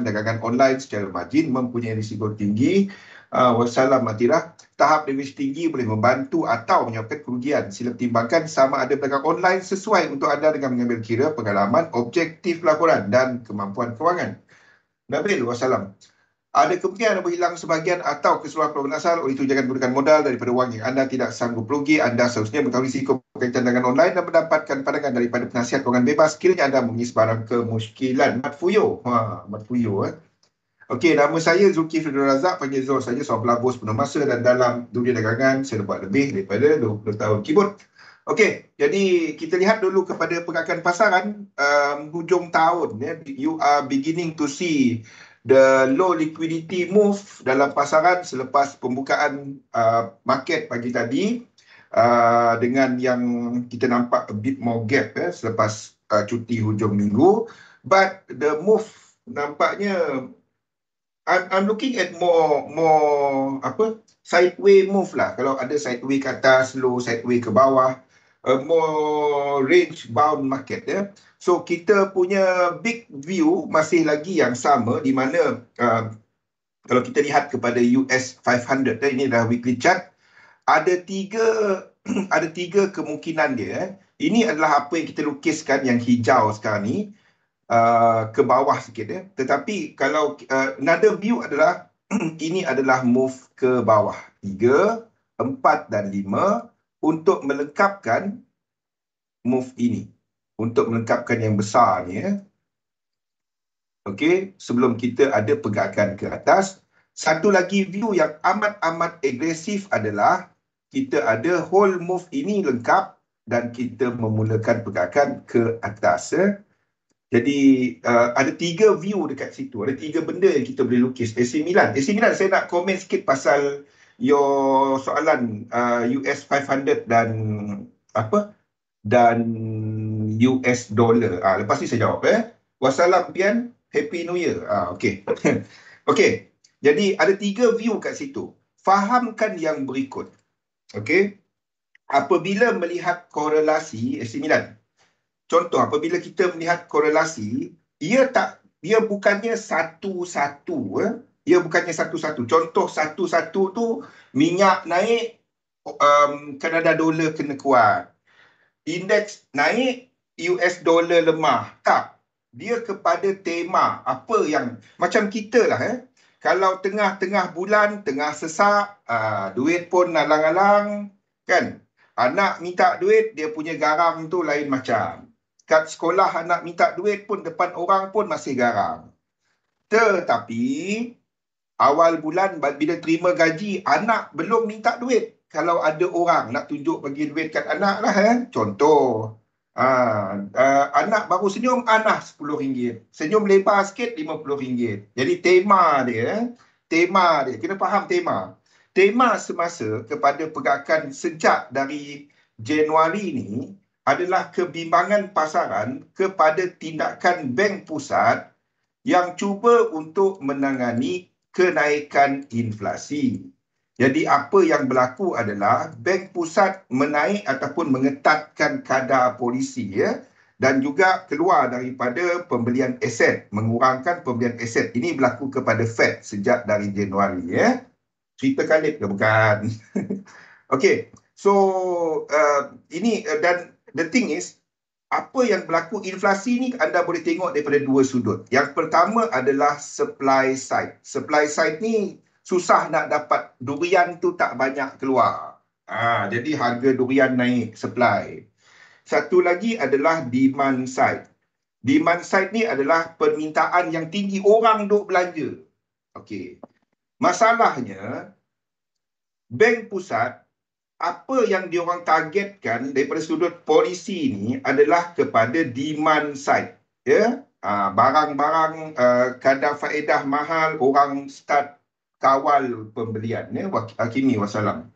dagangan online secara margin mempunyai risiko tinggi. Wassalam Matirah. Tahap leverage tinggi boleh membantu atau menyebabkan kerugian. Sila pertimbangkan sama ada berdagang online sesuai untuk anda dengan mengambil kira pengalaman, objektif laporan dan kemampuan kewangan. Nabil, wassalam. Ada kemungkinan anda berhilang sebahagian atau keseluruhan keluaran asal, oleh itu jangan gunakan modal daripada wang yang anda tidak sanggup rugi. Anda seharusnya mengetahui risiko berkaitan dengan online dan mendapatkan pandangan daripada penasihat kewangan bebas sekiranya anda mempunyai sebarang kemusykilan. Matfuyo. Matfuyo. Okey, nama saya Zulkifli Abdul Razak, panggil Zul saja, seorang pelabur sepenuh masa dan dalam dunia dagangan saya buat lebih daripada 20 tahun keyboard. Okey, jadi kita lihat dulu kepada pergerakan pasaran hujung tahun. You are beginning to see the low liquidity move dalam pasaran selepas pembukaan market pagi tadi dengan yang kita nampak a bit more gap selepas cuti hujung minggu. But the move nampaknya I'm looking at more sideway move lah. Kalau ada sideway ke atas, low sideway ke bawah, more range bound market ya. So kita punya big view masih lagi yang sama, di mana kalau kita lihat kepada US 500 ini adalah weekly chart, ada tiga kemungkinan dia. Ini adalah apa yang kita lukiskan yang hijau sekarang ni. Ke bawah sikit ya. Tetapi kalau another view adalah ini adalah move ke bawah 3, 4 dan 5 untuk melengkapkan move ini. Untuk melengkapkan yang besar ni ya. Okey, sebelum kita ada pergerakan ke atas. Satu lagi view yang amat-amat agresif adalah kita ada whole move ini lengkap dan kita memulakan pergerakan ke atas ya. Jadi ada tiga view dekat situ. Ada tiga benda yang kita boleh lukis. AC Milan, saya nak komen sikit pasal your soalan US 500 dan dan US dollar. Lepas ni saya jawab Wassalam Pian, Happy New Year. Okey. Okey. Jadi ada tiga view kat situ. Fahamkan yang berikut. Okey. Apabila melihat korelasi AC Milan, contoh, apabila kita melihat korelasi, dia bukannya satu-satu. Dia bukannya satu-satu. Contoh satu-satu tu, minyak naik, Kanada dollar kena kuat. Indeks naik, US dollar lemah. Tak. Dia kepada tema. Apa yang, macam kita lah. Kalau tengah-tengah bulan, tengah sesak, duit pun alang-alang, kan? Anak minta duit, dia punya garam tu lain macam. Kat sekolah anak minta duit pun depan orang pun masih garang. Tetapi awal bulan bila terima gaji, anak belum minta duit. Kalau ada orang nak tunjuk bagi duit kat anak lah contoh. Anak baru senyum, anak RM10. Senyum lebar sikit, RM50. Jadi tema dia, kena faham tema. Tema semasa kepada pergerakan sejak dari Januari ni adalah kebimbangan pasaran kepada tindakan bank pusat yang cuba untuk menangani kenaikan inflasi. Jadi apa yang berlaku adalah bank pusat menaik ataupun mengetatkan kadar polisi dan juga keluar daripada pembelian aset, mengurangkan pembelian aset. Ini berlaku kepada Fed sejak dari Januari Cerita Khalid ke bukan? Okey. So ini dan the thing is, apa yang berlaku inflasi ni anda boleh tengok daripada dua sudut. Yang pertama adalah supply side. Supply side ni susah nak dapat, durian tu tak banyak keluar. Jadi harga durian naik, supply. Satu lagi adalah demand side. Demand side ni adalah permintaan yang tinggi, orang duk belanja. Okey. Masalahnya, bank pusat, apa yang diorang targetkan daripada sudut polisi ni adalah kepada demand side. Barang-barang kadar faedah mahal, orang start kawal pembelian. Hakimi wassalam.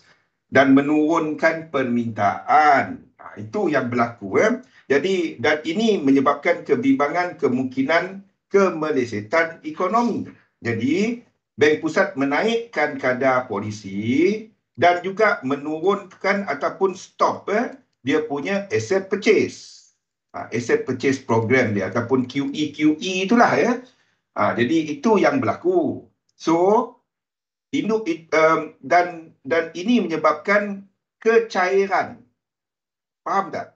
Dan menurunkan permintaan. Itu yang berlaku. Jadi, dan ini menyebabkan kebimbangan kemungkinan kemelesetan ekonomi. Jadi, bank pusat menaikkan kadar polisi dan juga menurunkan ataupun stop dia punya asset purchase. Asset purchase program dia ataupun QE itulah Jadi itu yang berlaku. So, dan ini menyebabkan kecairan. Faham tak?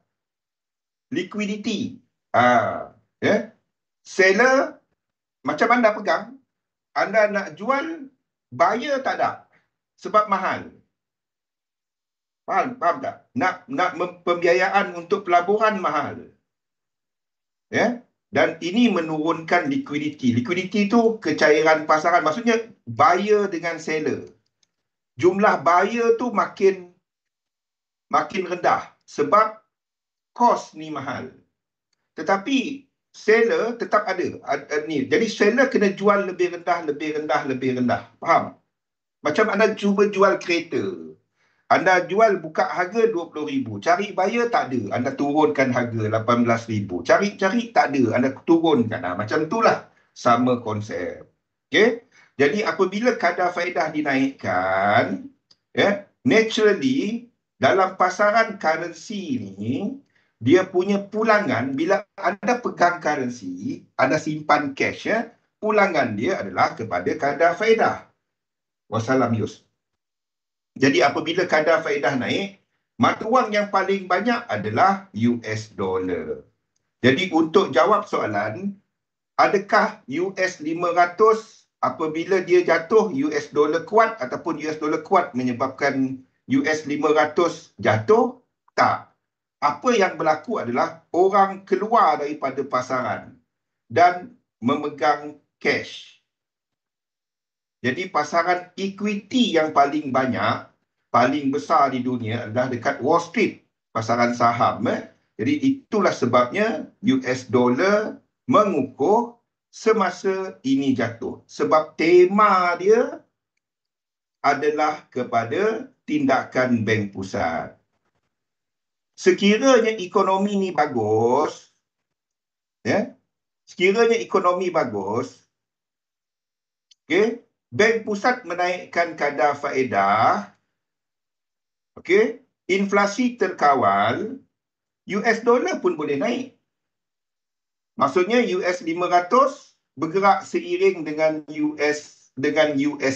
Liquidity. Ya. Seller, macam anda pegang, anda nak jual, buyer tak ada. Sebab mahal. Faham tak? Nak pembiayaan untuk pelaburan mahal. Ya. Dan ini menurunkan liquidity. Liquidity itu kecairan pasaran. Maksudnya buyer dengan seller. Jumlah buyer tu makin rendah sebab kos ni mahal. Tetapi seller tetap ada ni. Jadi seller kena jual lebih rendah. Faham? Macam anda cuba jual kereta. Anda jual buka harga 20,000. Cari buyer tak ada. Anda turunkan harga 18,000. Cari tak ada. Anda turunkan. Macam itulah. Sama konsep. Okay? Jadi apabila kadar faedah dinaikkan, naturally dalam pasaran currency ni, dia punya pulangan, bila anda pegang currency, anda simpan cash, pulangan dia adalah kepada kadar faedah. Wassalam Yus. Jadi apabila kadar faedah naik, mata wang yang paling banyak adalah US dollar. Jadi untuk jawab soalan, adakah US 500 apabila dia jatuh US dollar kuat ataupun US dollar kuat menyebabkan US 500 jatuh? Tak. Apa yang berlaku adalah orang keluar daripada pasaran dan memegang cash. Jadi pasaran equity yang paling banyak, paling besar di dunia adalah dekat Wall Street, pasaran saham. Jadi itulah sebabnya US dollar mengukuh semasa ini jatuh. Sebab tema dia adalah kepada tindakan bank pusat. Sekiranya ekonomi ni bagus, sekiranya ekonomi bagus, bank pusat menaikkan kadar faedah, inflasi terkawal, US dollar pun boleh naik. Maksudnya US 500 bergerak seiring dengan US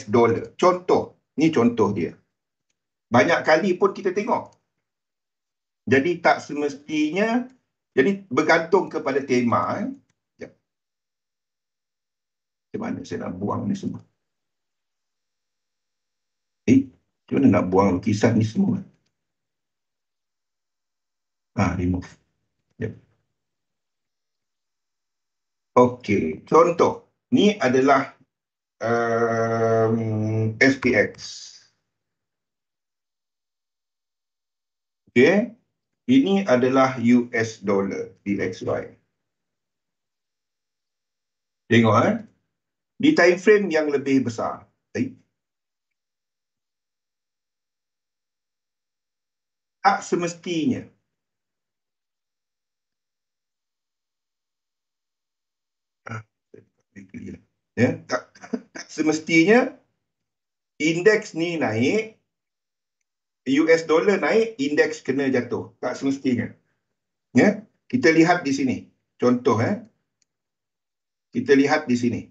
dollar. Contoh, ni contoh dia. Banyak kali pun kita tengok. Jadi tak semestinya, jadi bergantung kepada tema. Macam mana saya nak buang ni semua? Macam mana nak buang lukisan ni semua? Remove. Okey, contoh. Ni adalah SPX. Ini adalah US dollar, DXY. Tengok, di time frame yang lebih besar. Tak semestinya. Tak semestinya indeks ni naik, US dollar naik, indeks kena jatuh. Tak semestinya. Kita lihat di sini. Contoh, kita lihat di sini.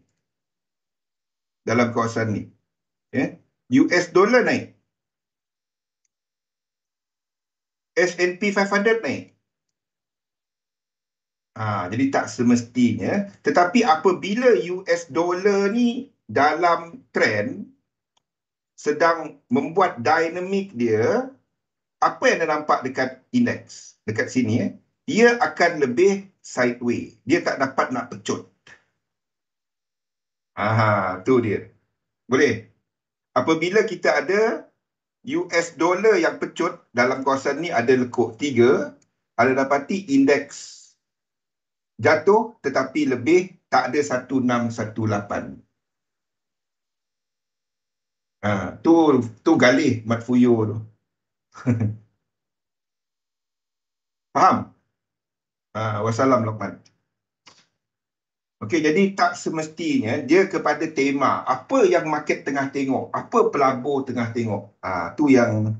Dalam kawasan ni. US dollar naik. S&P 500 naik. Jadi tak semestinya. Tetapi apabila US dollar ni dalam trend, sedang membuat dinamik dia, apa yang anda nampak dekat indeks? Dekat sini, dia akan lebih sideways. Dia tak dapat nak pecut. Tu dia. Boleh? Apabila kita ada US dollar yang pecut dalam kawasan ni ada lekuk 3, anda dapati indeks jatuh tetapi lebih tak ada 1618. Tu galih Mat Fuyo tu. Faham? Wassalam Lokman. Okey, jadi tak semestinya dia kepada tema. Apa yang market tengah tengok? Apa pelabur tengah tengok? Tu yang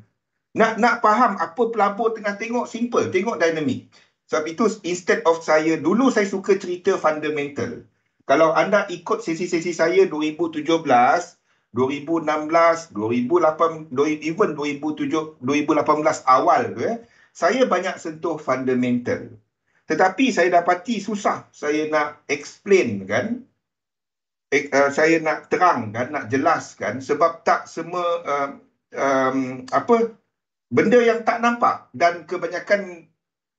nak faham apa pelabur tengah tengok, simple. Tengok dinamik. Sebab itu instead of dulu saya suka cerita fundamental. Kalau anda ikut sesi-sesi saya 2017, 2016, 2008, even 2007, 2018 awal tu, saya banyak sentuh fundamental. Tetapi saya dapati susah saya nak explain kan, saya nak terangkan, nak jelaskan sebab tak semua benda yang tak nampak, dan kebanyakan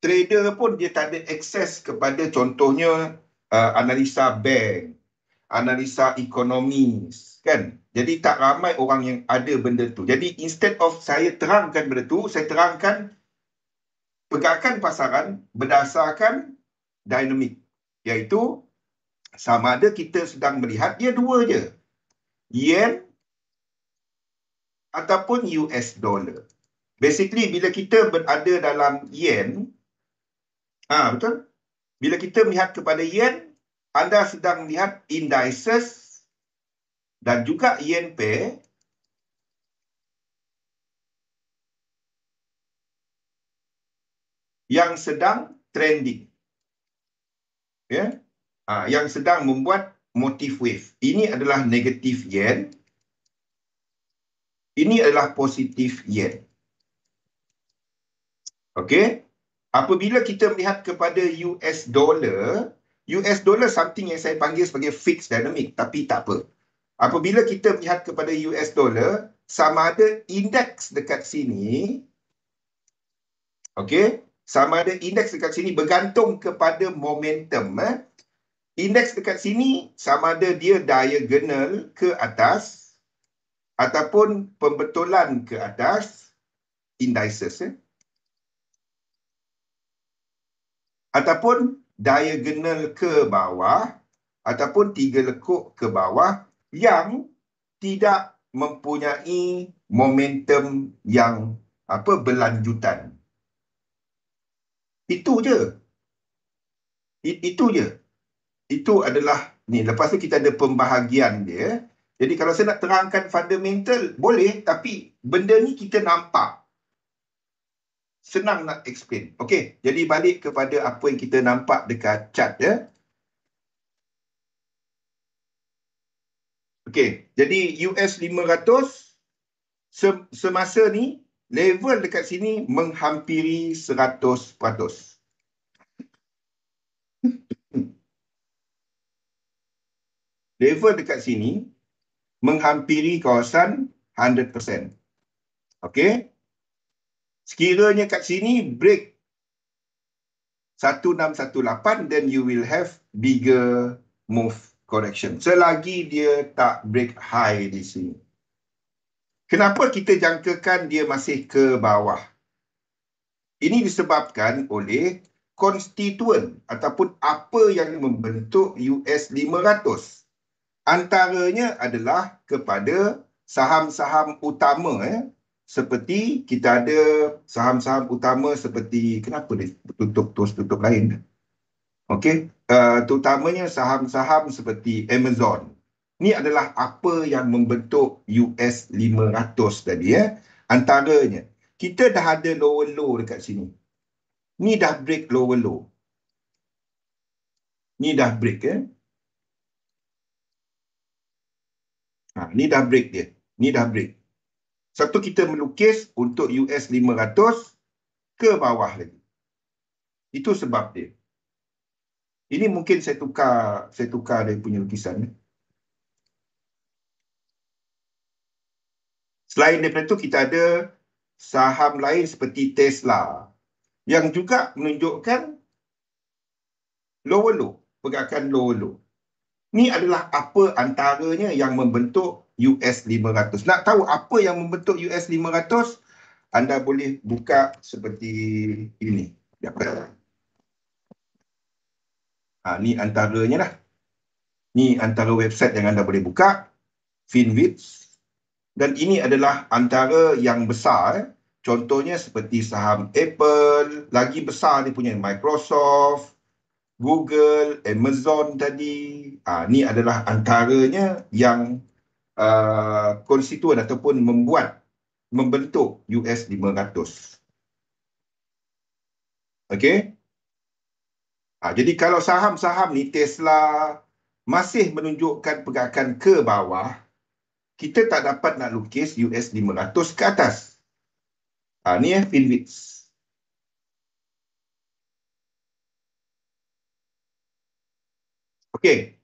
trader pun dia tak ada akses kepada contohnya analisa bank, analisa ekonomis kan. Jadi tak ramai orang yang ada benda tu. Jadi instead of saya terangkan benda tu, saya terangkan pergerakan pasaran berdasarkan dinamik, iaitu sama ada kita sedang melihat dia dua je, yen ataupun US dollar. Basically bila kita berada dalam yen, betul? Bila kita melihat kepada yen, anda sedang melihat indices dan juga yen pair yang sedang trending. Ya. Yang sedang membuat motif wave. Ini adalah negatif yen. Ini adalah positif yen. Okey. Apabila kita melihat kepada US dollar something yang saya panggil sebagai fixed dynamic, tapi tak apa. Apabila kita melihat kepada US dollar, sama ada indeks dekat sini, okey, sama ada indeks dekat sini bergantung kepada momentum. Indeks dekat sini sama ada dia diagonal ke atas ataupun pembetulan ke atas indices, ataupun diagonal ke bawah ataupun tiga lekuk ke bawah yang tidak mempunyai momentum yang berlanjutan. Itu je. Itu je. Itu adalah ni. Lepas tu kita ada pembahagian dia. Jadi kalau saya nak terangkan fundamental boleh, tapi benda ni kita nampak. Senang nak explain. Okey, jadi balik kepada apa yang kita nampak dekat chart ya. Okey, jadi US 500 semasa ni level dekat sini menghampiri 100%. Level dekat sini menghampiri kawasan 100%. Okey. Sekiranya kat sini break 1618, then you will have bigger move correction. Selagi dia tak break high di sini. Kenapa kita jangkakan dia masih ke bawah? Ini disebabkan oleh konstituen ataupun apa yang membentuk US 500. Antaranya adalah kepada saham-saham utama seperti kita ada saham-saham utama seperti, kenapa dia tutup lain? Okey, terutamanya saham-saham seperti Amazon. Ini adalah apa yang membentuk US 500 tadi Antaranya kita dah ada lower low dekat sini. Ni dah break lower low. Ni dah break ni dah break dia. Ni dah break. Satu kita melukis untuk US 500 ke bawah lagi. Itu sebab dia. Ini mungkin saya tukar dia punya lukisan. Selain daripada itu kita ada saham lain seperti Tesla yang juga menunjukkan lower low, pergerakan lower low. Ini adalah apa antaranya yang membentuk US 500. Nak tahu apa yang membentuk US 500? Anda boleh buka seperti ini. Ni antaranya lah. Ni antara website yang anda boleh buka. Finviz. Dan ini adalah antara yang besar. Contohnya seperti saham Apple. Lagi besar dia punya Microsoft, Google, Amazon tadi. Ni adalah antaranya yang konstituen ataupun membentuk US 500. Okey. Jadi kalau saham-saham ni Tesla, masih menunjukkan pergerakan ke bawah, kita tak dapat nak lukis US 500 ke atas. Ni Finwitz. Okey.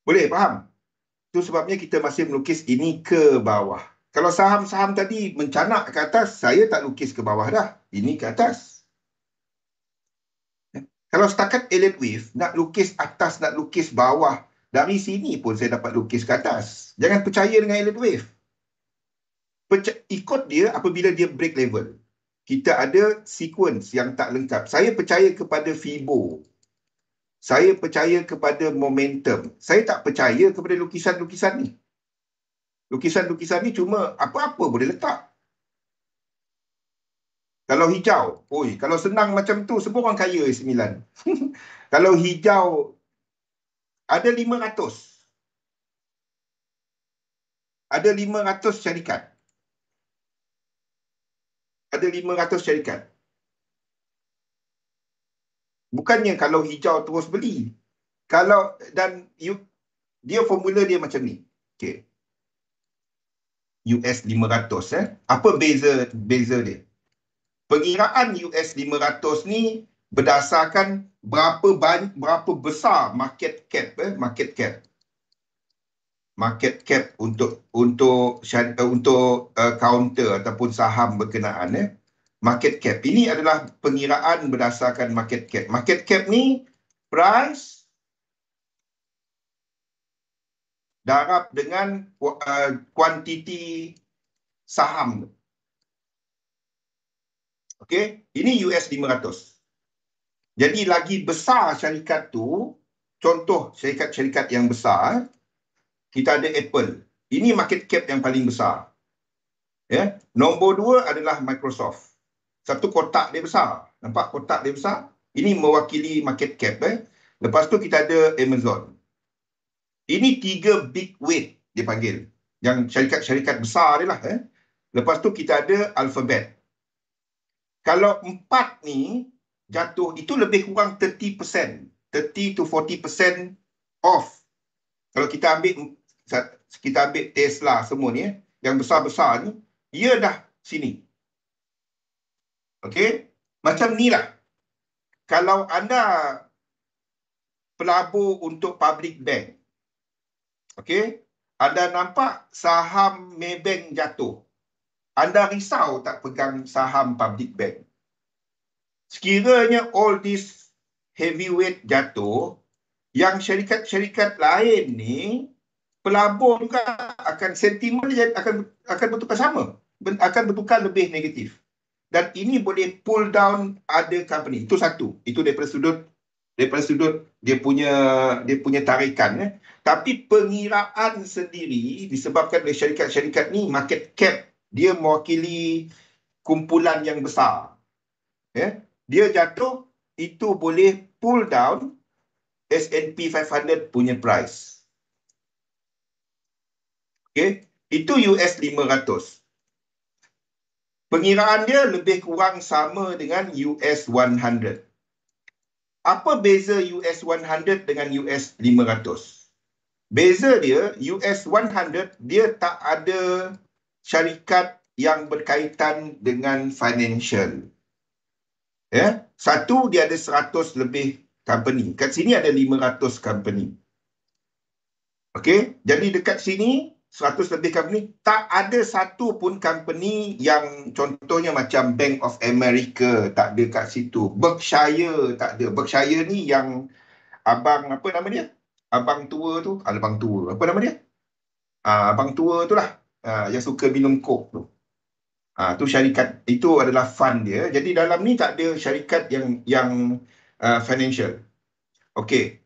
Boleh faham? Itu sebabnya kita masih melukis ini ke bawah. Kalau saham-saham tadi mencanak ke atas, saya tak lukis ke bawah dah. Ini ke atas. Kalau setakat Elliott Wave, nak lukis atas, nak lukis bawah, dari sini pun saya dapat lukis ke atas. Jangan percaya dengan Elliott Wave. Ikut dia apabila dia break level. Kita ada sequence yang tak lengkap. Saya percaya kepada Fibo. Saya percaya kepada momentum. Saya tak percaya kepada lukisan-lukisan ni. Lukisan-lukisan ni cuma apa-apa boleh letak. Kalau hijau, kalau senang macam tu, semua orang kaya S9. Kalau hijau, ada 500. Ada 500 syarikat. Ada 500 syarikat. Bukannya kalau hijau terus beli. Kalau, dan dia formula dia macam ni. Okay. US 500. Apa beza dia? Pengiraan US 500 ni berdasarkan berapa besar market cap. Market cap untuk counter ataupun saham berkenaan. Market cap ini adalah pengiraan berdasarkan market cap. Market cap ni price darab dengan kuantiti saham. Okey, ini US 500. Jadi lagi besar syarikat tu, contoh syarikat-syarikat yang besar, kita ada Apple. Ini market cap yang paling besar. Nombor 2 adalah Microsoft. Satu kotak dia besar. Nampak kotak dia besar? Ini mewakili market cap. Lepas tu kita ada Amazon. Ini 3 big weight dia panggil. Yang syarikat-syarikat besar dia lah. Lepas tu kita ada Alphabet. Kalau 4 ni jatuh, itu lebih kurang 30%. 30 to 40% off. Kalau kita ambil Tesla semua ni, yang besar-besar ni, ia dah sini. Okey? Macam ni lah. Kalau anda pelabur untuk public bank, okey, anda nampak saham Maybank jatuh, anda risau tak pegang saham public bank? Sekiranya all this heavyweight jatuh, yang syarikat-syarikat lain ni, pelabur juga akan sentimen akan bertukar sama, akan bertukar lebih negatif. Dan ini boleh pull down other company. Itu satu. Itu daripada sudut dia punya tarikan. Tapi pengiraan sendiri disebabkan oleh syarikat-syarikat ni, market cap dia mewakili kumpulan yang besar. Dia jatuh, itu boleh pull down S&P 500 punya price. Okay? Itu US 500. Pengiraan dia lebih kurang sama dengan US 100. Apa beza US 100 dengan US 500? Beza dia, US 100 dia tak ada syarikat yang berkaitan dengan financial. Satu, dia ada 100 lebih company. Kat sini ada 500 company. Okey, jadi dekat sini 100 lebih company, tak ada satu pun company yang contohnya macam Bank of America, tak ada kat situ. Berkshire tak ada. Berkshire ni yang abang, apa nama dia? Abang tua tu, abang tua. Apa nama dia? Abang tua tu lah, yang suka minum kok tu. Tu syarikat, itu adalah fund dia. Jadi dalam ni tak ada syarikat yang financial. Okey.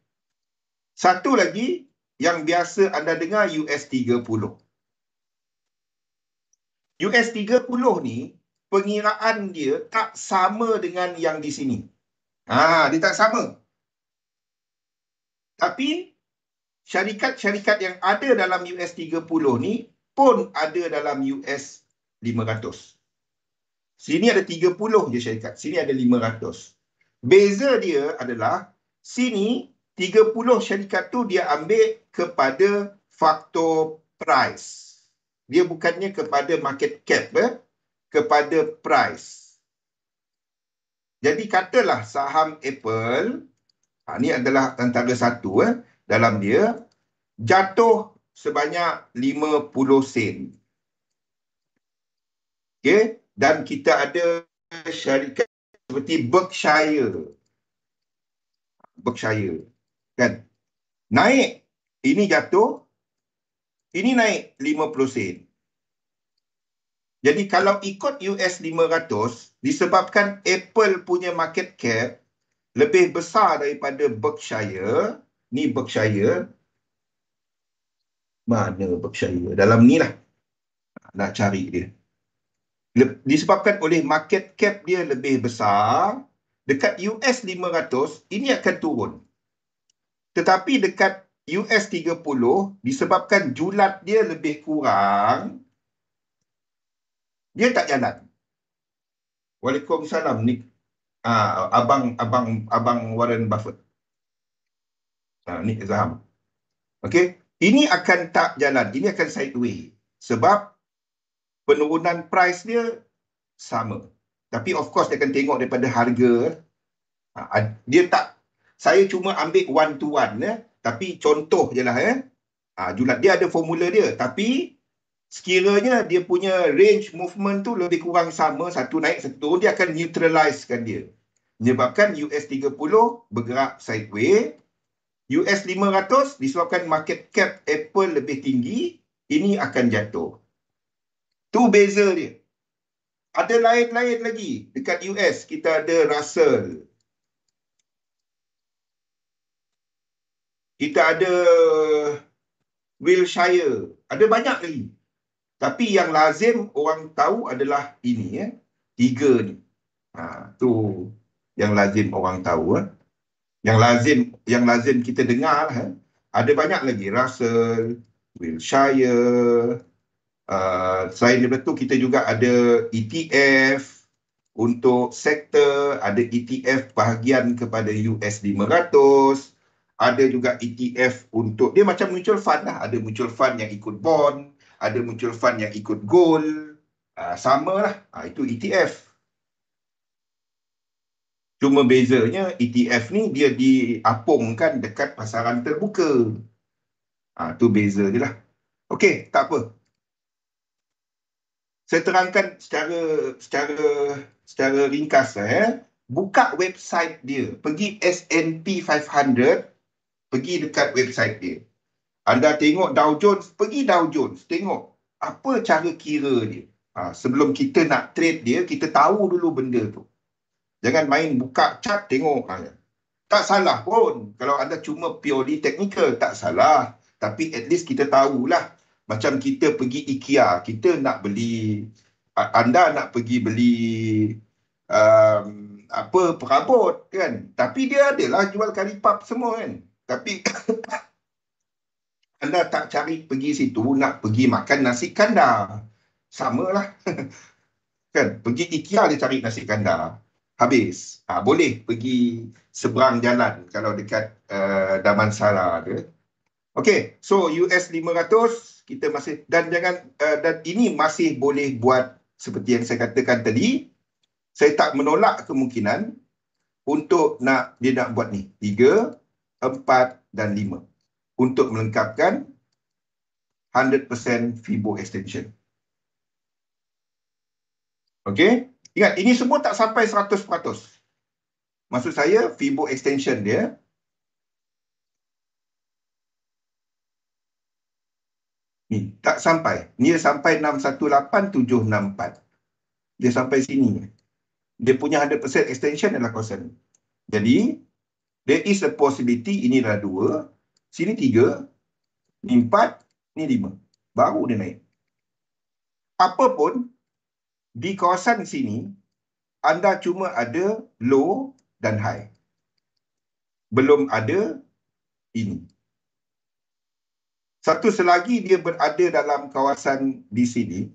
Satu lagi yang biasa anda dengar, US 30. US 30 ni pengiraan dia tak sama dengan yang di sini. Dia tak sama. Tapi syarikat-syarikat yang ada dalam US 30 ni pun ada dalam US 500. Sini ada 30 je syarikat, sini ada 500. Beza dia adalah sini 30 syarikat tu dia ambil kepada faktor price. Dia bukannya kepada market cap, kepada price. Jadi katalah saham Apple, ni adalah antara satu dalam dia, jatuh sebanyak 50 sen. Okay? Dan kita ada syarikat seperti Berkshire. Kan? Naik, ini jatuh, ini naik 50 sen. Jadi kalau ikut US 500, disebabkan Apple punya market cap lebih besar daripada Berkshire, ni Berkshire, mana Berkshire? Dalam ni lah, nak cari dia. Disebabkan oleh market cap dia lebih besar, dekat US 500, ini akan turun. Tetapi dekat US 30, disebabkan julat dia lebih kurang, dia tak jalan. Waalaikumsalam, ni abang Warren Buffett. Ni Zaham. Okey, ini akan tak jalan, ini akan sideways. Sebab penurunan price dia sama. Tapi of course dia akan tengok daripada harga. Dia tak, saya cuma ambil one to one, tapi contoh je lah. Julat dia ada formula dia. Tapi sekiranya dia punya range movement tu lebih kurang sama, satu naik, satu turun, dia akan neutralizekan dia. Menyebabkan US 30 bergerak sideways. US 500 disebabkan market cap Apple lebih tinggi, ini akan jatuh. Tu beza dia. Ada lain-lain lagi. Dekat US, kita ada Russell. Kita ada Wilshire. Ada banyak lagi. Tapi yang lazim orang tahu adalah ini. Tiga ni. Tu yang lazim orang tahu. Yang lazim kita dengar lah. Ada banyak lagi. Russell, Wilshire. Selain daripada tu, kita juga ada ETF untuk sektor, ada ETF bahagian kepada US 500, ada juga ETF untuk, dia macam mutual fund lah, ada mutual fund yang ikut bond, ada mutual fund yang ikut gold, sama lah, itu ETF. Cuma bezanya ETF ni dia diapungkan dekat pasaran terbuka. Tu beza je lah. Okey, tak apa. Saya terangkan secara ringkas. Buka website dia. Pergi S&P 500. Pergi dekat website dia. Anda tengok Dow Jones. Pergi Dow Jones. Tengok apa cara kira dia. Sebelum kita nak trade dia, kita tahu dulu benda tu. Jangan main buka chart tengok. Tak salah pun. Kalau anda cuma purely technical, tak salah. Tapi at least kita tahulah. Macam kita pergi IKEA, kita nak beli, anda nak pergi beli perabot kan. Tapi dia adalah jual karipap semua kan. Tapi anda tak cari pergi situ, nak pergi makan nasi kandar. Samalah. Kan, pergi IKEA dia cari nasi kandar. Habis. Boleh pergi seberang jalan kalau dekat Damansara ada. Okey, so US 500 kita masih, dan ini masih boleh buat seperti yang saya katakan tadi. Saya tak menolak kemungkinan untuk dia nak buat ni 3, 4 dan 5 untuk melengkapkan 100% Fibo extension. Okey, ingat ini semua tak sampai 100%. Maksud saya Fibo extension dia ni tak sampai. Dia sampai 618764. Dia sampai sini. Dia punya 100% extension adalah kawasan ni. Jadi, there is a possibility, inilah 2, sini 3, ni 4, ni 5. Baru dia naik. Apapun, di kawasan sini, anda cuma ada low dan high. Belum ada ini. Satu selagi dia berada dalam kawasan di sini,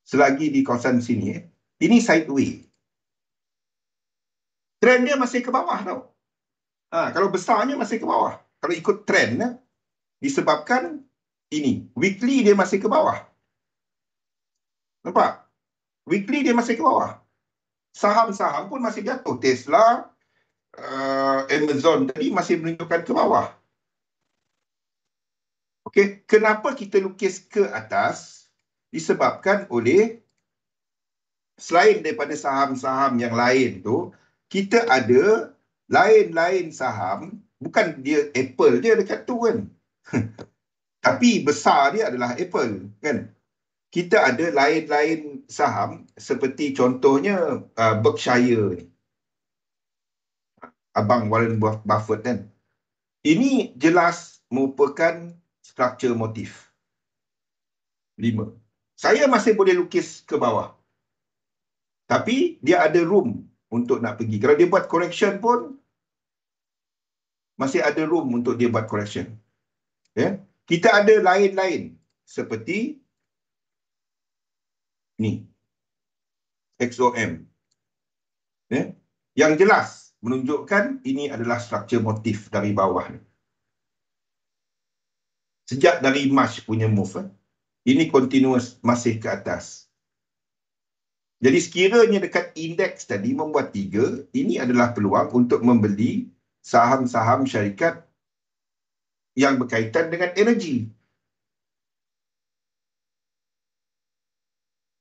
selagi di kawasan sini, ini sideways. Trend dia masih ke bawah tau. Kalau besarnya masih ke bawah. Kalau ikut trend, disebabkan ini. Weekly dia masih ke bawah. Nampak? Weekly dia masih ke bawah. Saham-saham pun masih jatuh. Tesla, Amazon tadi masih menunjukkan ke bawah. Okey, kenapa kita lukis ke atas? Disebabkan oleh selain daripada saham-saham yang lain tu, kita ada lain-lain saham, bukan dia Apple dia dekat tu kan. Tapi besar dia adalah Apple kan. Kita ada lain-lain saham seperti contohnya Berkshire ni. Abang Warren Buffett kan. Ini jelas merupakan struktur motif. 5. Saya masih boleh lukis ke bawah. Tapi dia ada room untuk nak pergi. Kalau dia buat correction pun, masih ada room untuk dia buat correction. Ya? Kita ada lain-lain. Seperti ni. XOM. Ya? Yang jelas menunjukkan ini adalah struktur motif dari bawah ni. Sejak dari March punya move, ini continuous masih ke atas. Jadi sekiranya dekat indeks tadi membuat 3, ini adalah peluang untuk membeli saham-saham syarikat yang berkaitan dengan energi.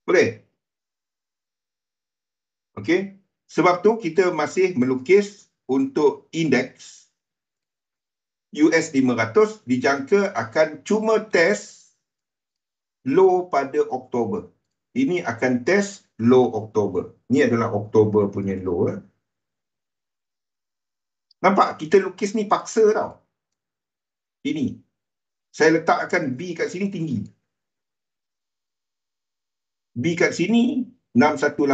Boleh? Okey. Sebab tu kita masih melukis untuk indeks US 500 dijangka akan cuma test low pada Oktober. Ini akan test low Oktober. Ini adalah Oktober punya low. Nampak? Kita lukis ni paksa tau. Ini. Saya letakkan B kat sini tinggi. B kat sini 618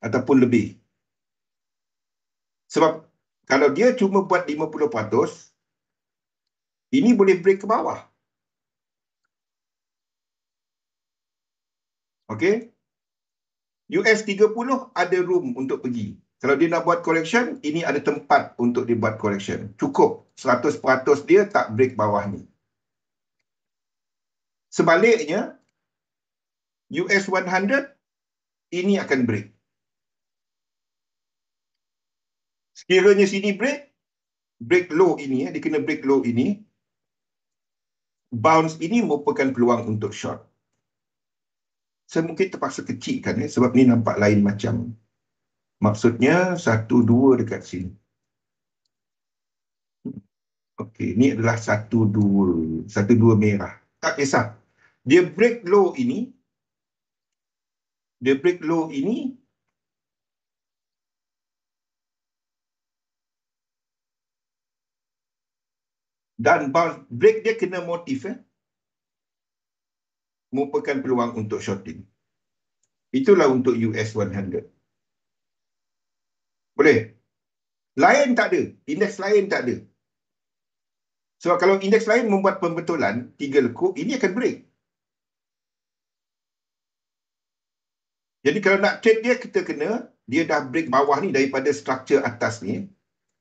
ataupun lebih. Sebab kalau dia cuma buat 50%, ini boleh break ke bawah. Okey? US 30 ada room untuk pergi. Kalau dia nak buat correction, ini ada tempat untuk dia buat correction. Cukup 100% dia tak break bawah ni. Sebaliknya, US 100, ini akan break. Sekiranya sini break low ini, dia kena break low ini, bounce ini merupakan peluang untuk short. Saya mungkin terpaksa kecilkan sebab ni nampak lain macam. Maksudnya 1-2 dekat sini. Okey, ni adalah 1-2 merah. Tak kisah. Dia break low ini. Dan bounce break dia kena motif merupakan peluang untuk shorting. Itulah untuk US 100. Boleh? Lain tak ada. Indeks lain tak ada. Sebab kalau indeks lain membuat pembetulan 3 lekuk, ini akan break. Jadi kalau nak trade dia, kita kena, dia dah break bawah ni daripada struktur atas ni.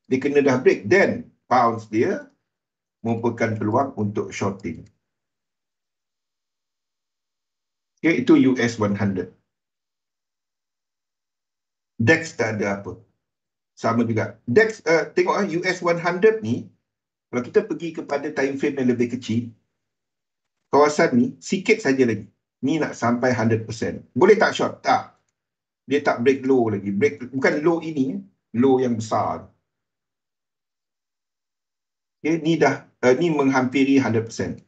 Dia kena dah break. Then, bounce dia merupakan peluang untuk shorting. Okay, itu US 100. DAX tak ada apa. Sama juga. DAX, tengok US 100 ni, kalau kita pergi kepada time frame yang lebih kecil, kawasan ni sikit saja lagi. Ni nak sampai 100%. Boleh tak short? Tak. Dia tak break low lagi. Bukan low ini, low yang besar. Okay, ni dah ni menghampiri 100%.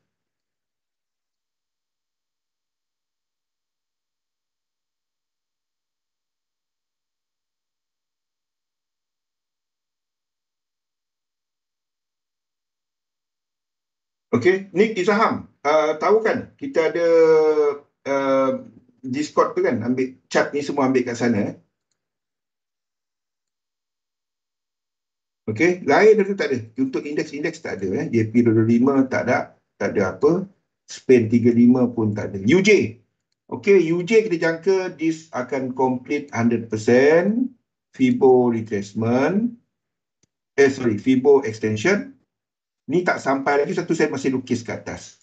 Okey, Nick di saham. Tahu kan kita ada Discord tu kan, ambil chat ni semua ambil kat sana. Okey, lain tu tak ada. Untuk indeks-indeks tak ada. JP25 tak ada apa. Spain 35 pun tak ada. UJ. Okey, UJ kita jangka this akan complete 100%. Fibo retracement. Fibo extension. Ni tak sampai lagi, satu saya masih lukis ke atas.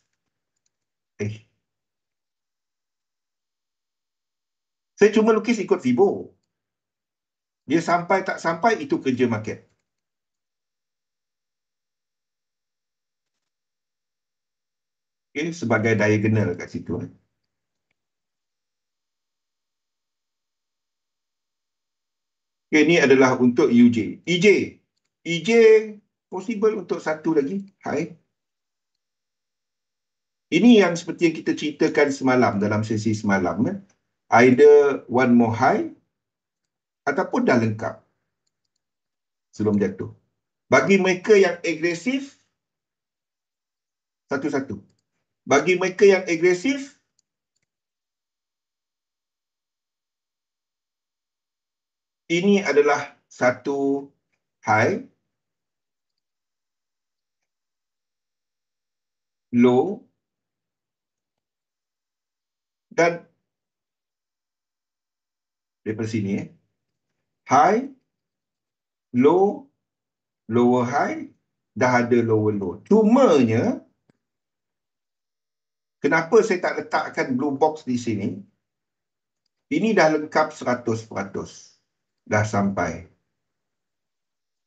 Saya cuma lukis ikut Fibo. Dia sampai tak sampai, itu kerja market. Okay, sebagai diagonal kat situ. Okay, ini adalah untuk UJ. EJ possible untuk satu lagi. High. Ini yang seperti yang kita ceritakan semalam, dalam sesi semalam. Either one more high, ataupun dah lengkap sebelum jatuh. Bagi mereka yang agresif, satu-satu. Bagi mereka yang agresif, ini adalah satu high, low, dan daripada sini, high, low, lower high, dah ada lower low. Cumanya, kenapa saya tak letakkan blue box di sini? Ini dah lengkap 100%. Dah sampai.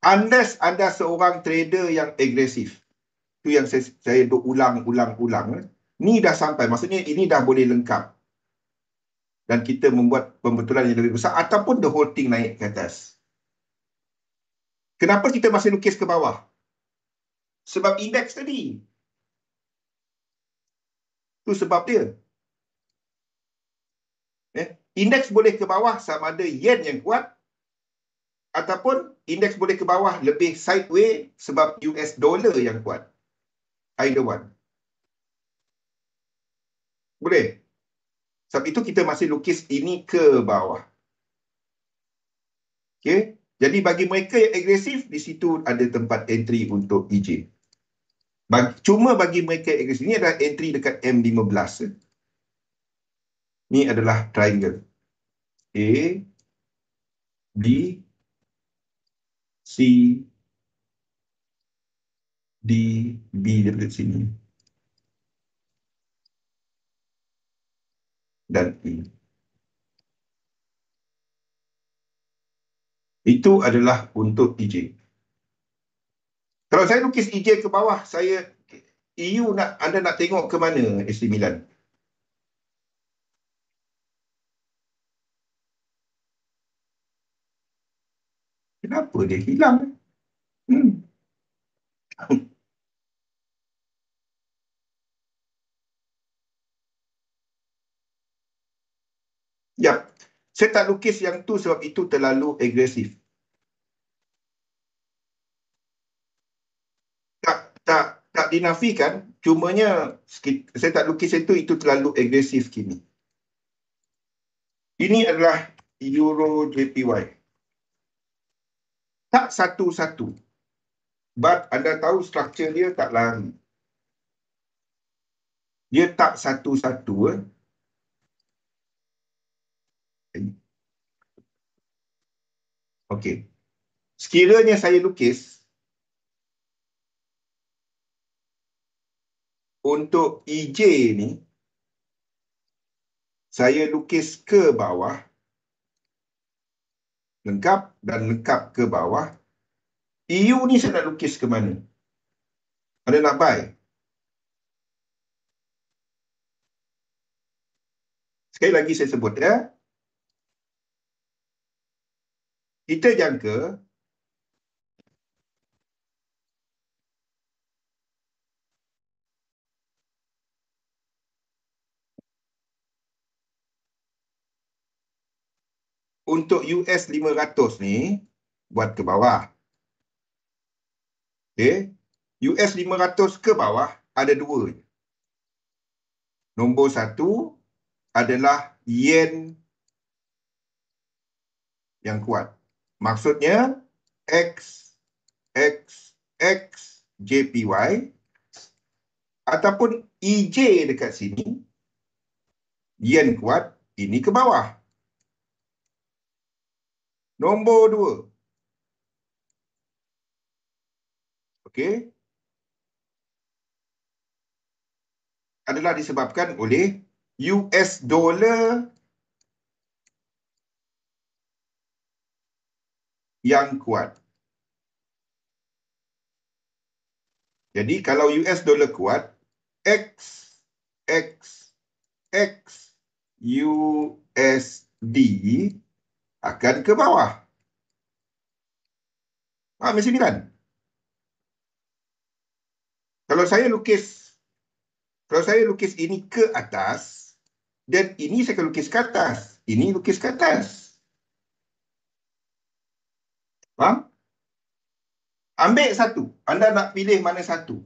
Unless anda seorang trader yang agresif. Itu yang saya duk ulang-ulang. Ni dah sampai. Maksudnya ini dah boleh lengkap. Dan kita membuat pembetulan yang lebih besar. Ataupun the whole thing naik ke atas. Kenapa kita masih lukis ke bawah? Sebab indeks tadi. Itu sebab dia. Indeks boleh ke bawah sama ada yen yang kuat, ataupun indeks boleh ke bawah lebih sideways sebab US dollar yang kuat. Either one. Boleh. Sebab itu kita masih lukis ini ke bawah. Okay. Jadi bagi mereka yang agresif, di situ ada tempat entry untuk EJ. Cuma bagi mereka yang agresif, ini adalah entry dekat M15. Ini adalah triangle. A, B, C, D, B dekat sini. Dan E. Itu adalah untuk EJ. Kalau saya lukis EJ ke bawah, Anda nak tengok ke mana ST Milan? Kenapa dia hilang? Ya, saya tak lukis yang tu sebab itu terlalu agresif. Tak dinafikan, cumanya saya tak lukis itu terlalu agresif kini. Ini adalah Euro JPY. Tak satu-satu. But anda tahu struktur dia tak lari. Dia tak satu-satu. Okey. Sekiranya saya lukis untuk EJ ni, saya lukis ke bawah, lengkap dan lengkap ke bawah. EU ni saya nak lukis ke mana? Anda nak buy? Sekali lagi saya sebut ya. Kita jangka untuk US 500 ni buat ke bawah. Okay. US 500 ke bawah ada dua. Nombor satu adalah yen yang kuat. Maksudnya X, JPY ataupun EJ dekat sini, yen kuat, ini ke bawah. Nombor dua, okey, adalah disebabkan oleh US dollar yang kuat. Jadi kalau US dollar kuat, X USD akan ke bawah. Faham, 9? Kalau saya lukis ini ke atas, dan ini saya akan lukis ke atas. Ini lukis ke atas. Faham? Ambil satu. Anda nak pilih mana satu?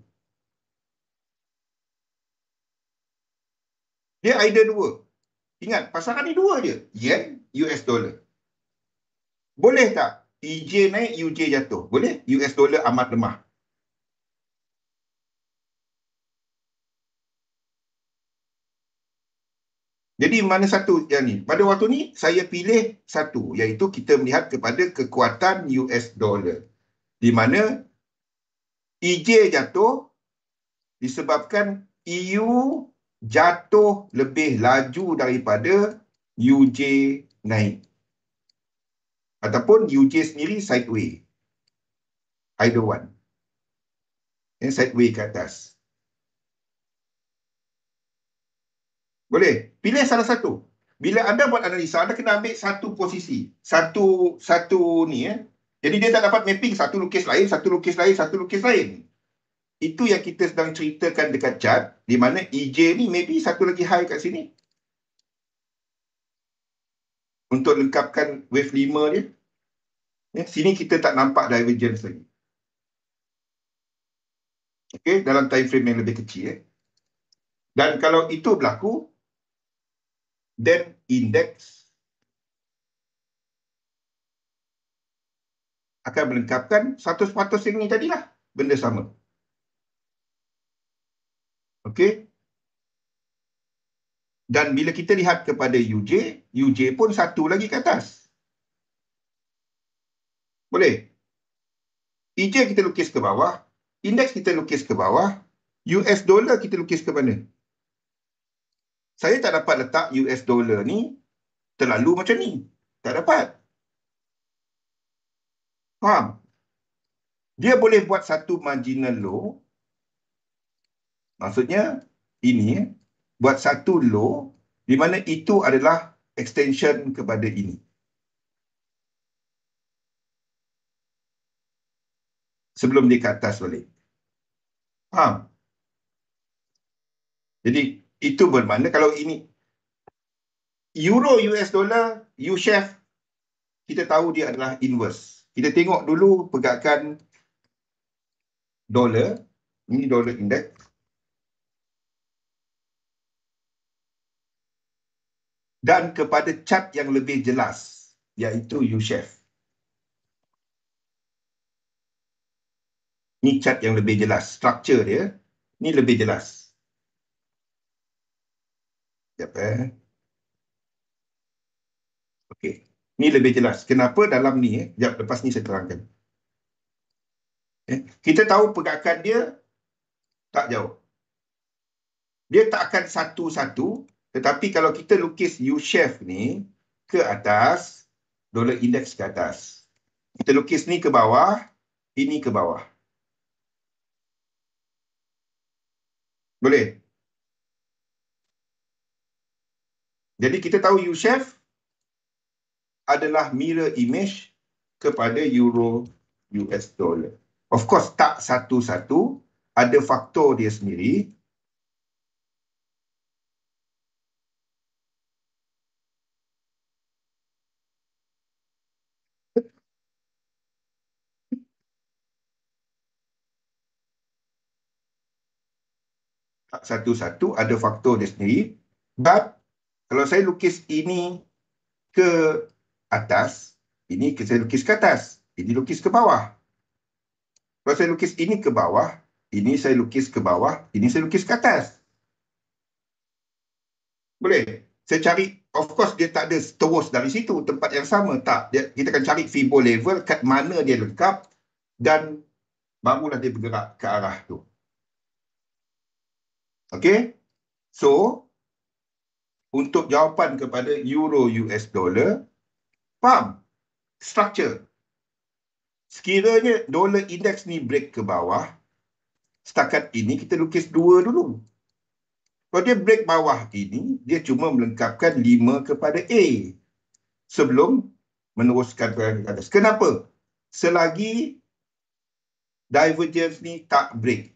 Dia either dua. Ingat, pasangan ni dua je. Yen, US dollar. Boleh tak EJ naik, UJ jatuh? Boleh? US dollar amat lemah. Jadi mana satu yang ni? Pada waktu ni, saya pilih satu. Iaitu kita melihat kepada kekuatan US dollar. Di mana EJ jatuh disebabkan EU jatuh lebih laju daripada UJ naik. Ataupun UJ sendiri sideways. Either one. Yang sideways ke atas. Boleh? Pilih salah satu. Bila anda buat analisa, anda kena ambil satu posisi. Satu ni. Jadi dia tak dapat mapping satu lukis lain, satu lukis lain, satu lukis lain. Itu yang kita sedang ceritakan dekat chart, di mana EJ ni maybe satu lagi high kat sini. Untuk lengkapkan wave 5 dia. Sini kita tak nampak divergence lagi. Okey, dalam time frame yang lebih kecil. Dan kalau itu berlaku, then index akan melengkapkan 100% yang ni tadilah. Benda sama. Okey. Dan bila kita lihat kepada UJ pun satu lagi ke atas. Boleh? EJ kita lukis ke bawah, indeks kita lukis ke bawah, US dollar kita lukis ke mana? Saya tak dapat letak US dollar ni terlalu macam ni. Tak dapat. Faham? Dia boleh buat satu marginal low. Maksudnya ini buat satu low di mana itu adalah extension kepada ini. Sebelum dia ke atas balik. Faham? Jadi itu bermakna kalau ini Euro US dollar, U-shape, kita tahu dia adalah inverse. Kita tengok dulu pergerakan dolar. Ini dolar index. Dan kepada chart yang lebih jelas, iaitu U-shape. Ini chart yang lebih jelas. Structure dia, ini lebih jelas. Sekejap Okey. Ini lebih jelas. Kenapa dalam ni, sekejap lepas ni saya terangkan. Kita tahu pergerakan dia tak jauh. Dia tak akan satu-satu, tetapi kalau kita lukis U-shape ni ke atas, dolar indeks ke atas. Kita lukis ni ke bawah, ini ke bawah. Boleh? Jadi kita tahu U-shape adalah mirror image kepada Euro US dollar. Of course, tak satu-satu, ada faktor dia sendiri. Tak satu-satu, ada faktor dia sendiri. But, kalau saya lukis ini ke atas, ini saya lukis ke atas, ini lukis ke bawah. Kalau saya lukis ini ke bawah, ini saya lukis ke bawah, ini saya lukis ke atas. Boleh? Saya cari, of course dia tak ada terus dari situ, tempat yang sama. Tak, kita akan cari Fibo level, kat mana dia lengkap, dan barulah dia bergerak ke arah tu. Okey? So, untuk jawapan kepada euro US dollar, faham? Structure. Sekiranya dollar index ni break ke bawah, setakat ini kita lukis 2 dulu. Kalau dia break bawah ini, dia cuma melengkapkan 5 kepada A sebelum meneruskan ke atas. Kenapa? Selagi divergence ni tak break.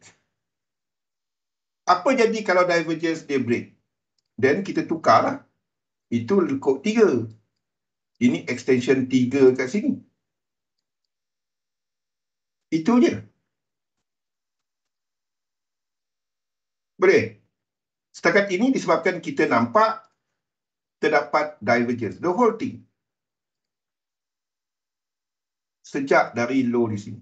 Apa jadi kalau divergence dia break? Then kita tukarlah. Itu lekuk 3. Ini extension 3 kat sini. Itu je. Boleh? Setakat ini disebabkan kita nampak terdapat divergence. The whole thing. Sejak dari low di sini.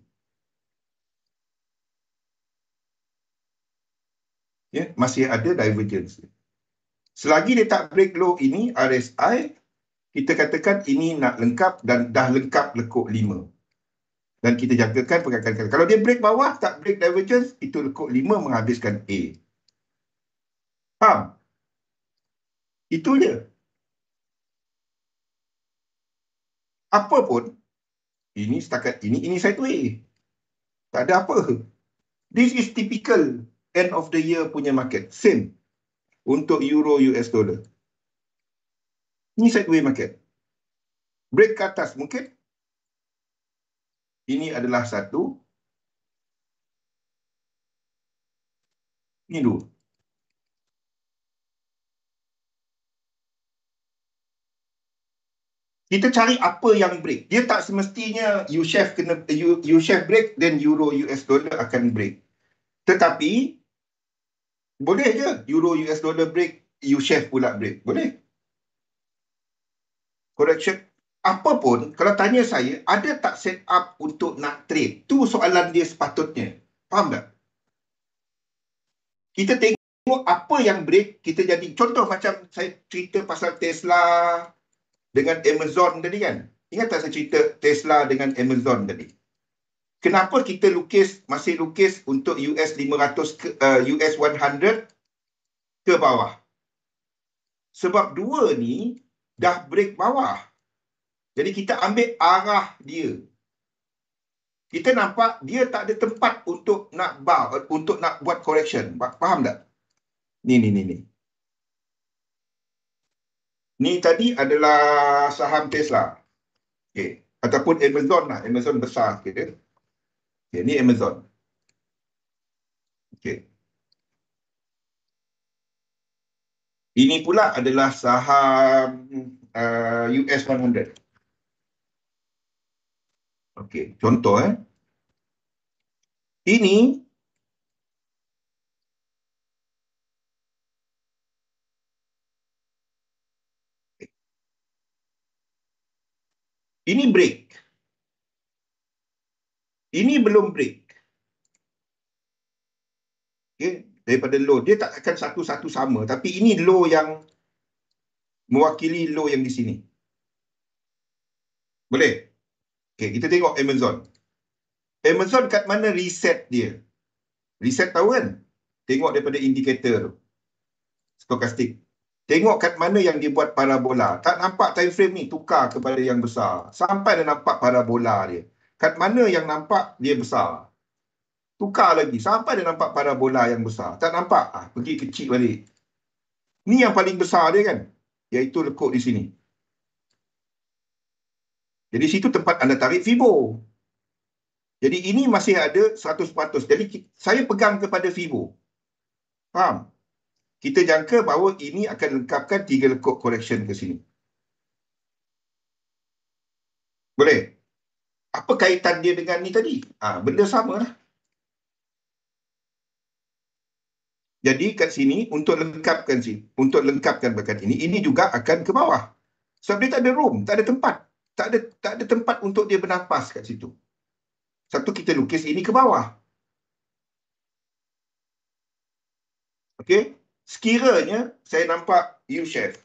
Ya, masih ada divergence. Selagi dia tak break low ini, RSI, kita katakan ini nak lengkap dan dah lengkap lekuk 5. Dan kita jangkakan pergerakan. Kalau dia break bawah, tak break divergence, itu lekuk 5 menghabiskan A. Faham? Itu je. Apa pun, ini setakat ini sideways. Tak ada apa. This is typical end of the year punya market. Same untuk euro US dollar. Ini sideways market. Break ke atas mungkin. Ini adalah satu. Ini dua. Kita cari apa yang break. Dia tak semestinya U-shave break dan euro US dollar akan break. Tetapi boleh je euro US dollar break, U-shave pula break. Boleh. Correction. Apa pun, kalau tanya saya, ada tak set up untuk nak trade? Tu soalan dia sepatutnya. Faham tak? Kita tengok apa yang break, kita jadi. Contoh macam saya cerita pasal Tesla dengan Amazon tadi kan? Ingat tak saya cerita Tesla dengan Amazon tadi? Kenapa kita masih lukis untuk US 500 US 100 ke bawah? Sebab dua ni dah break bawah. Jadi kita ambil arah dia. Kita nampak dia tak ada tempat untuk nak buat correction. Faham tak? Ni. Ni tadi adalah saham Tesla. Okay. Ataupun Amazon lah. Amazon besar sikit. Okay. Ni Amazon. Okay. Ini pula adalah saham US 100. Okey, contoh ini break. Ini belum break. Okey, daripada low dia tak akan satu-satu sama, tapi ini low yang mewakili low yang di sini. Boleh? Okey, kita tengok Amazon. Amazon kat mana reset dia? Reset tahu kan? Tengok daripada indikator tu. Stokastik. Tengok kat mana yang dia buat parabola. Tak nampak time frame ni tukar kepada yang besar. Sampai dia nampak parabola dia. Kat mana yang nampak dia besar. Tukar lagi. Sampai dia nampak parabola yang besar. Tak nampak? Pergi kecil balik. Ni yang paling besar dia kan? Iaitu lekuk di sini. Jadi situ tempat anda tarik Fibo. Jadi ini masih ada 100%. Jadi saya pegang kepada Fibo. Faham? Kita jangka bahawa ini akan lengkapkan 3 lekuk correction ke sini. Boleh? Apa kaitan dia dengan ni tadi? Benda sama lah. Jadi kat sini untuk lengkapkan bakat ini juga akan ke bawah. Sebab dia tak ada room, tak ada tempat. Tak ada tempat untuk dia bernafas kat situ. Satu kita lukis ini ke bawah. Okey? Sekiranya saya nampak U-shave.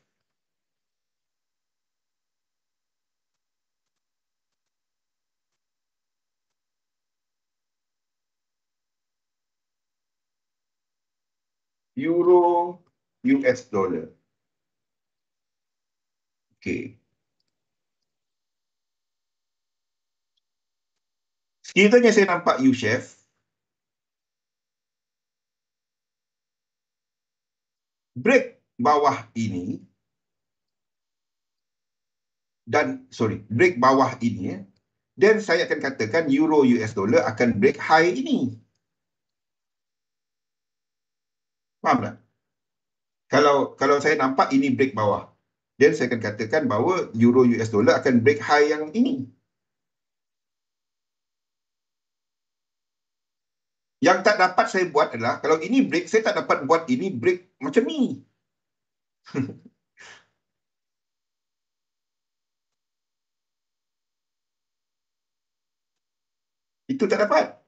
Euro US dollar. Okey. Sekiranya saya nampak U-Chef, break bawah ini break bawah ini, dan saya akan katakan Euro US dollar akan break high ini. Faham tak? Kalau saya nampak ini break bawah, dan saya akan katakan bahawa Euro US dollar akan break high yang ini. Yang tak dapat saya buat adalah, kalau ini break, saya tak dapat buat ini break macam ni. Itu tak dapat.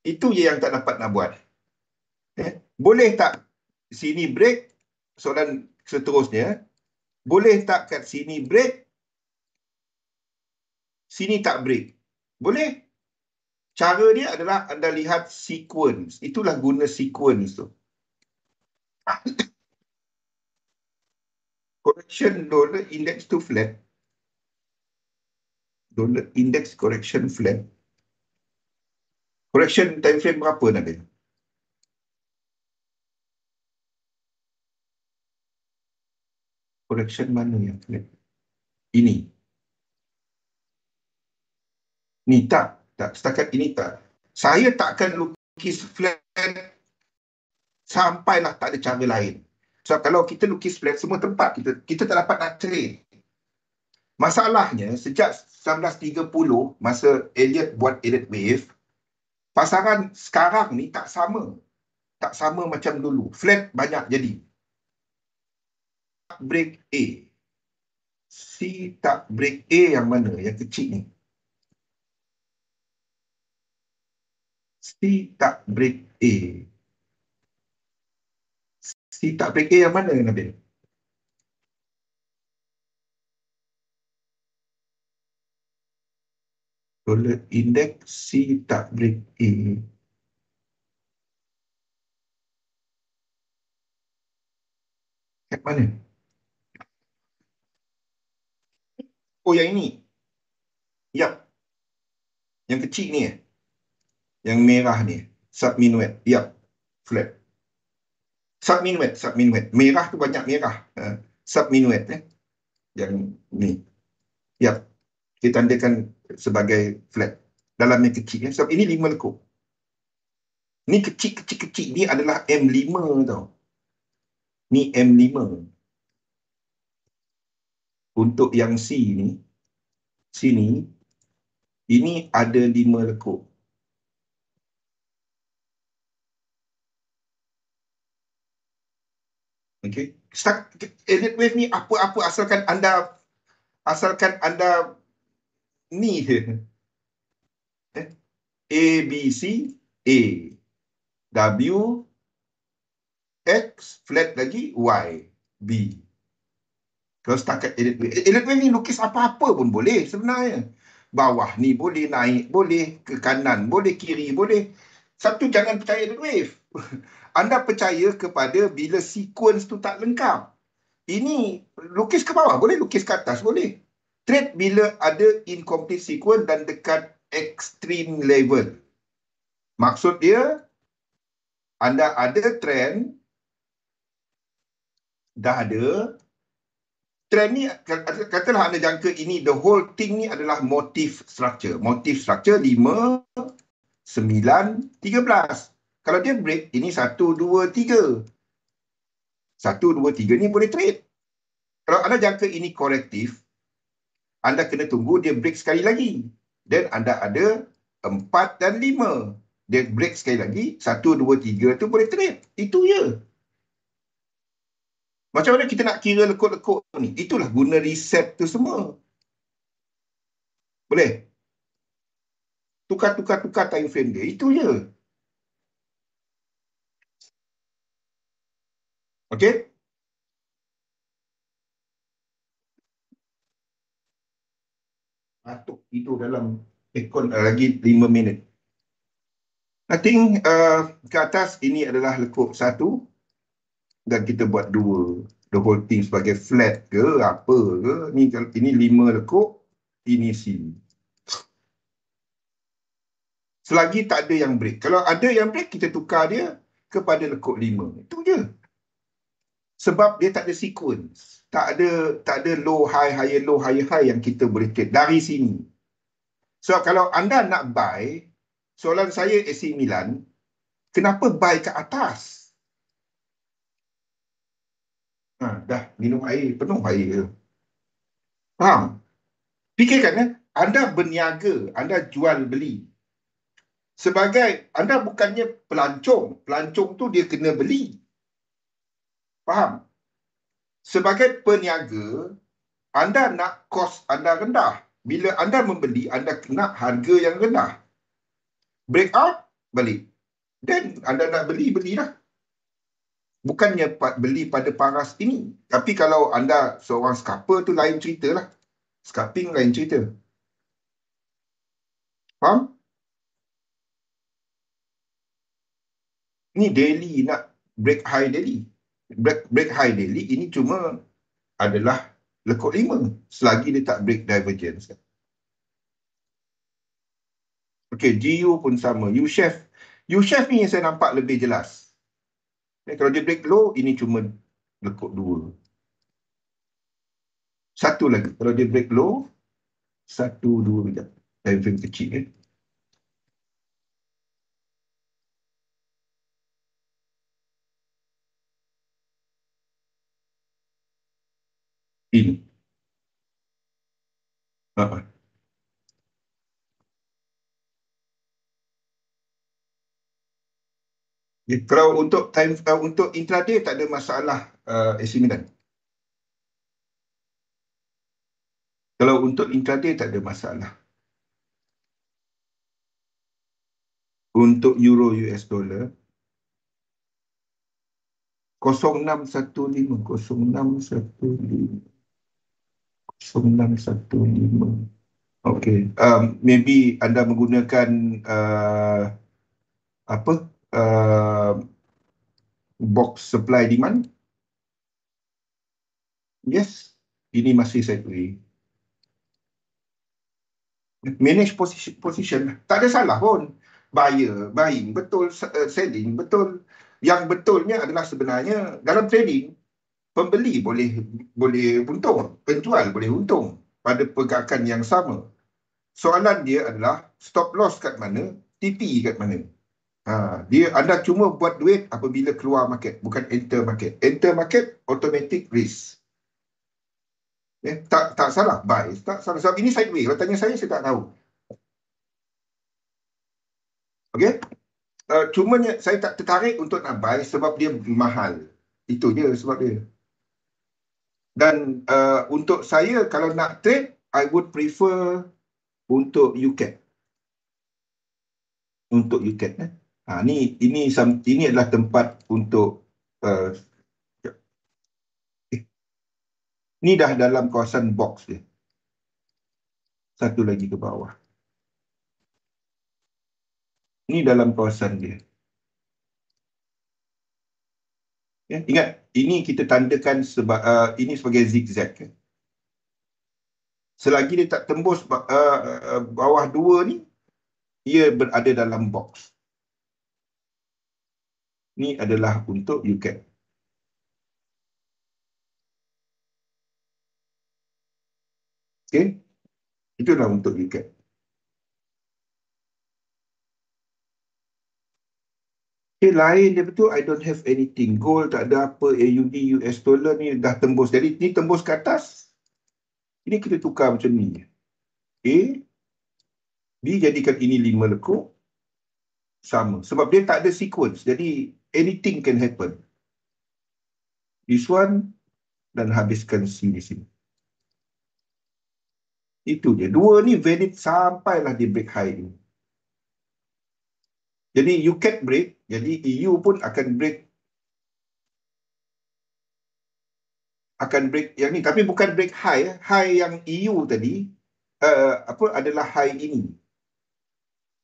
Itu je yang tak dapat nak buat. Boleh tak sini break? Soalan seterusnya, boleh tak kat sini break, sini tak break? Boleh. Cara dia adalah anda lihat sequence. Itulah guna sequence tu. Correction dollar index to flat. Dollar index correction flat. Correction time frame berapa Nabil? Correction mana yang flat? Ini. Ni tak. Tak. Setakat ini tak. Saya takkan lukis flat sampailah tak ada cara lain. So kalau kita lukis flat semua tempat, kita tak dapat nak trade. Masalahnya sejak 1930 masa Elliot buat Elliott Wave, pasaran sekarang ni tak sama. Tak sama macam dulu. Flat banyak jadi. Break A. C tak break A yang mana? Yang kecil ni. C tak break A. C tak break A yang mana Nabil? Dollar index C tak break A. Kat mana? Oh yang ini. Yap. Yang kecil ni Yang merah ni. Subminuet. Yap. Flat. Subminuet. Merah tu banyak merah. Subminuet Yang ni. Yap. Kita tandakan sebagai flat. Dalam yang kecil Sebab ini 5 lekuk. Ni kecil-kecil ni adalah M5 tau. Ni M5. Untuk yang C ni, sini, ini ada 5 lekuk. Okey. Elliott Wave ni apa-apa asalkan anda ni je. A, B, C, A. W, X, flat lagi, Y, B. Kalau setakat Elliott Wave ni lukis apa-apa pun boleh sebenarnya. Bawah ni boleh naik, boleh ke kanan, boleh kiri, boleh. Satu, jangan percaya Elliott Wave. Anda percaya kepada bila sequence tu tak lengkap. Ini lukis ke bawah, boleh lukis ke atas, boleh. Trade bila ada incomplete sequence dan dekat extreme level. Maksud dia, anda ada trend, dah ada. Trend ni, katalah anda jangka ini, the whole thing ni adalah motif structure. Motif structure 5, 9, 13. Kalau dia break, ini 1, 2, 3. 1, 2, 3 ni boleh trade. Kalau anda jangka ini korektif, anda kena tunggu dia break sekali lagi. Dan anda ada 4 dan 5. Dia break sekali lagi, 1, 2, 3 tu boleh trade. Itu je. Macam mana kita nak kira lekuk-lekuk ni? Itulah guna reset tu semua. Boleh? Tukar time frame dia. Itu je. Okey? Batuk itu dalam ekon lagi 5 minit. I think ke atas ini adalah lekuk 1 dan kita buat 2. The whole thing sebagai flat ke apa ke. Ini 5 lekuk, ini C. Selagi tak ada yang break. Kalau ada yang break, kita tukar dia kepada lekuk 5. Itu je. Sebab dia tak ada sequence. Tak ada low high, higher low, higher high yang kita boleh trade dari sini. So kalau anda nak buy, soalan saya AC Milan, kenapa buy ke atas? Dah minum air, penuh air. Faham? Fikirkan, anda berniaga, anda jual beli. Sebagai, anda bukannya pelancong. Pelancong tu dia kena beli. Faham? Sebagai peniaga, anda nak kos anda rendah. Bila anda membeli, anda nak harga yang rendah. Break out, balik. Dan anda nak beli, belilah. Bukannya beli pada paras ini. Tapi kalau anda seorang scalper tu lain cerita lah. Scalping lain cerita. Faham? Ni daily nak break high daily. Break high daily ini cuma adalah lekuk 5. Selagi dia tak break divergence. Okey, GU pun sama. U-Chef ni yang saya nampak lebih jelas. Kalau dia break low, ini cuma lekuk 2. Satu lagi. Kalau dia break low, 1, 2 sekejap. Time frame kecil. Ini. Kalau untuk untuk intraday tak ada masalah AC Milan. Kalau untuk intraday tak ada masalah. Untuk euro US dollar 0615 0615. Okey, maybe anda menggunakan apa box supply demand. Yes, ini masih sideways. Manage position, tak ada salah pun. Buyer, buying, betul. Selling, betul. Yang betulnya adalah sebenarnya dalam trading, pembeli boleh untung, penjual boleh untung pada pergerakan yang sama. Soalan dia adalah stop loss kat mana, TP kat mana. Anda cuma buat duit apabila keluar market, bukan enter market. Enter market, automatic risk. Tak salah, buy. Tak salah. Sebab ini sideways. Kalau tanya saya tak tahu. Okey? Cumanya saya tak tertarik untuk nak buy sebab dia mahal. Itu je sebab dia. Dan untuk saya, kalau nak trade, I would prefer untuk UCAT. Untuk UCAT. Ini adalah tempat untuk ni dah dalam kawasan box dia. Satu lagi ke bawah. Ni dalam kawasan dia. Ingat, ini kita tandakan ini sebagai zigzag. Selagi dia tak tembus bawah 2 ni, ia berada dalam box. Ni adalah untuk UCAT. Okey? Itulah untuk UCAT. Okay, lain dia betul, I don't have anything. Gold tak ada apa, AUD, US dollar ni dah tembus. Jadi ni tembus ke atas. Ini kita tukar macam ni. A, B jadikan ini 5 lekuk. Sama. Sebab dia tak ada sequence. Jadi anything can happen. This one dan habiskan C di sini. Itu je. 2 ni valid sampailah di break high ini. Jadi UCAT break, jadi EU pun akan break yang ni, tapi bukan break high. High yang EU tadi adalah high ini.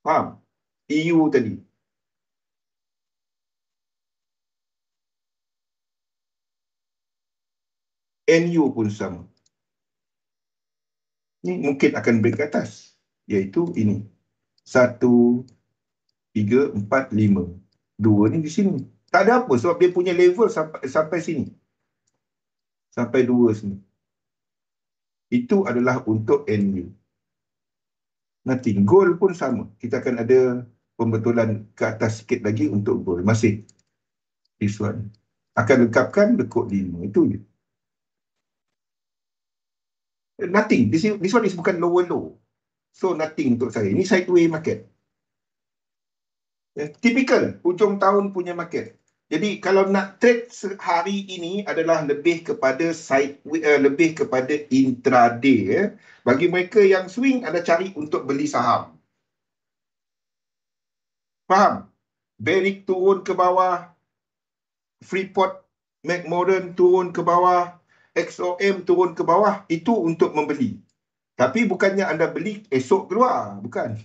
Faham? EU tadi. NU pun sama. Ini mungkin akan break ke atas, iaitu ini 1, 3, 4, 5. 2 ni di sini. Tak ada apa sebab dia punya level sampai sini. Sampai 2 sini. Itu adalah untuk NU. Nothing. Gold pun sama. Kita akan ada pembetulan ke atas sikit lagi untuk gold. Masih. This one. Akan lekapkan lekuk 5. Itu je. Nothing. This one is bukan lower low. So nothing untuk saya. Ini sideways market. Typical hujung tahun punya market. Jadi kalau nak trade hari ini adalah lebih kepada lebih kepada intraday. Bagi mereka yang swing, anda cari untuk beli saham. Faham? Barrick turun ke bawah, Freeport McMoran turun ke bawah, XOM turun ke bawah, itu untuk membeli. Tapi bukannya anda beli esok keluar, bukan.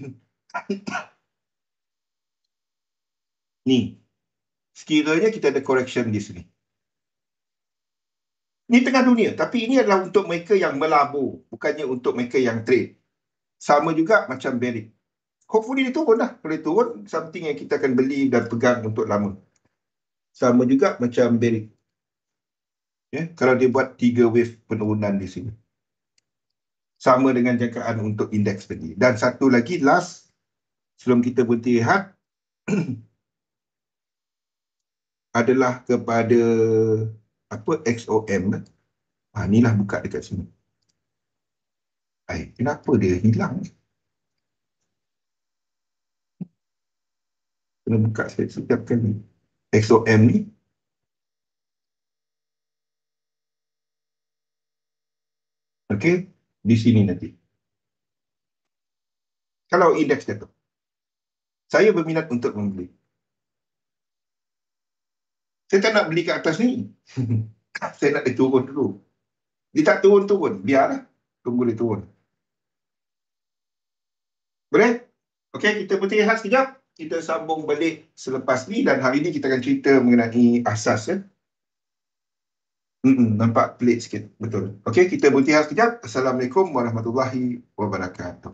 Ni, sekiranya kita ada correction di sini. Ini tengah dunia, tapi ini adalah untuk mereka yang melabur, bukannya untuk mereka yang trade. Sama juga macam Barrick. Hopefully dia turun lah. Kalau dia turun, something yang kita akan beli dan pegang untuk lama. Sama juga macam Barrick. Kalau dia buat 3 wave penurunan di sini. Sama dengan jangkaan untuk indeks tadi. Dan satu lagi, last, sebelum kita berhenti rehat, adalah kepada XOM. Inilah buka dekat sini. Kenapa dia hilang? Kena buka setiap kali. XOM ni. Okey, di sini nanti. Kalau indeks jatuh, saya berminat untuk membeli. Saya tak nak beli ke atas ni. Saya nak dia turun dulu. Dia tak turun-turun, biarlah. Tunggu dia turun. Boleh? Okey, kita berhenti rehat sekejap. Kita sambung balik selepas ni dan hari ni kita akan cerita mengenai asas. Nampak pelik sikit, betul. Okey, kita berhenti rehat sekejap. Assalamualaikum warahmatullahi wabarakatuh.